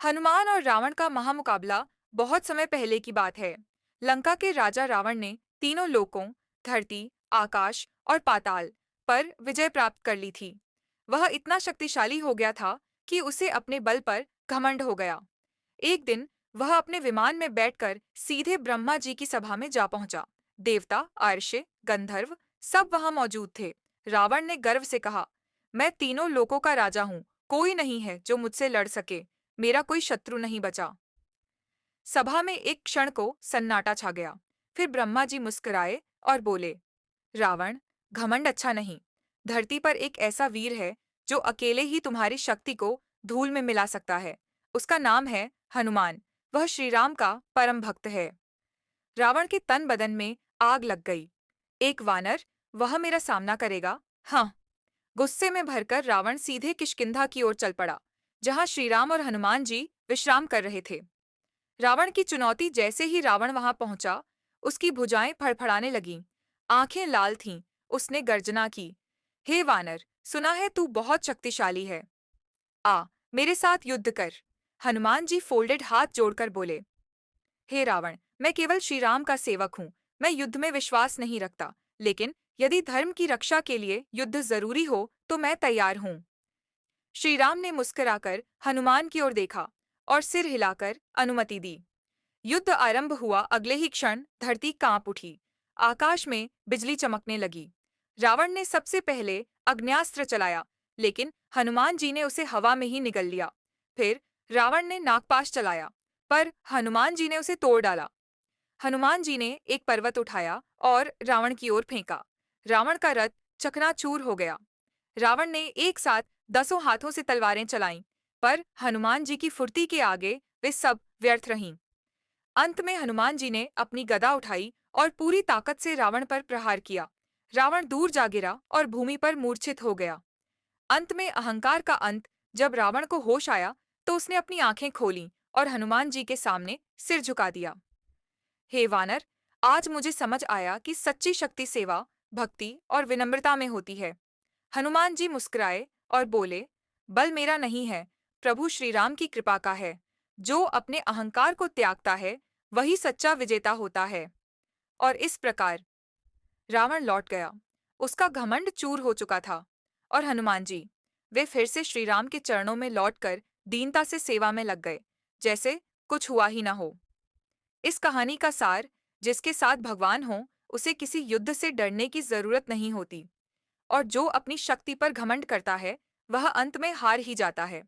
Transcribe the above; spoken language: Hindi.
हनुमान और रावण का महामुकाबला बहुत समय पहले की बात है। लंका के राजा रावण ने तीनों लोकों, धरती, आकाश और पाताल पर विजय प्राप्त कर ली थी। वह इतना शक्तिशाली हो गया था कि उसे अपने बल पर घमंड हो गया। एक दिन वह अपने विमान में बैठकर सीधे ब्रह्मा जी की सभा में जा पहुंचा। देवता, अर्षे, गंधर्व सब वहां मौजूद थे। रावण ने गर्व से कहा, मैं तीनों लोकों का राजा हूँ, कोई नहीं है जो मुझसे लड़ सके, मेरा कोई शत्रु नहीं बचा। सभा में एक क्षण को सन्नाटा छा गया। फिर ब्रह्मा जी मुस्कुराए और बोले, रावण, घमंड अच्छा नहीं। धरती पर एक ऐसा वीर है जो अकेले ही तुम्हारी शक्ति को धूल में मिला सकता है। उसका नाम है हनुमान। वह श्री राम का परम भक्त है। रावण के तन बदन में आग लग गई। एक वानर, वह मेरा सामना करेगा? हाँ। गुस्से में भरकर रावण सीधे किष्किंधा की ओर चल पड़ा, जहां श्रीराम और हनुमान जी विश्राम कर रहे थे। रावण की चुनौती जैसे ही रावण वहां पहुंचा, उसकी भुजाएं फड़फड़ाने लगीं, आंखें लाल थीं। उसने गर्जना की, हे वानर, सुना है तू बहुत शक्तिशाली है। आ, मेरे साथ युद्ध कर। हनुमान जी फोल्डेड हाथ जोड़कर बोले, हे रावण, मैं केवल श्री राम का सेवक हूँ। मैं युद्ध में विश्वास नहीं रखता, लेकिन यदि धर्म की रक्षा के लिए युद्ध जरूरी हो तो मैं तैयार हूँ। श्री राम ने मुस्कुराकर हनुमान की ओर देखा और सिर हिलाकर अनुमति दी। युद्ध आरंभ हुआ। अगले ही क्षण धरती कांप उठी। आकाश में बिजली चमकने लगी। रावण ने सबसे पहले अग्न्यास्त्र चलाया, लेकिन हनुमान जी ने उसे हवा में ही निगल लिया। फिर रावण ने नागपाश चलाया, पर हनुमान जी ने उसे तोड़ डाला। हनुमान जी ने एक पर्वत उठाया और रावण की ओर फेंका। रावण का रथ चकनाचूर हो गया। रावण ने एक साथ 10 हाथों से तलवारें चलाईं, पर हनुमान जी की फुर्ती के आगे वे सब व्यर्थ रहीं। अंत में हनुमान जी ने अपनी गदा उठाई और पूरी ताकत से रावण पर प्रहार किया। रावण दूर जा गिरा और भूमि पर मूर्छित हो गया। अंत में अहंकार का अंत। जब रावण को होश आया तो उसने अपनी आंखें खोलीं और हनुमान जी के सामने सिर झुका दिया। हे वानर, आज मुझे समझ आया कि सच्ची शक्ति सेवा, भक्ति और विनम्रता में होती है। हनुमान जी मुस्कुराए और बोले, बल मेरा नहीं है, प्रभु श्री राम की कृपा का है। जो अपने अहंकार को त्यागता है, वही सच्चा विजेता होता है। और इस प्रकार रावण लौट गया। उसका घमंड चूर हो चुका था। और हनुमान जी, वे फिर से श्री राम के चरणों में लौटकर दीनता से सेवा में लग गए, जैसे कुछ हुआ ही न हो। इस कहानी का सार, जिसके साथ भगवान हो, उसे किसी युद्ध से डरने की जरूरत नहीं होती। और जो अपनी शक्ति पर घमंड करता है, वह अंत में हार ही जाता है।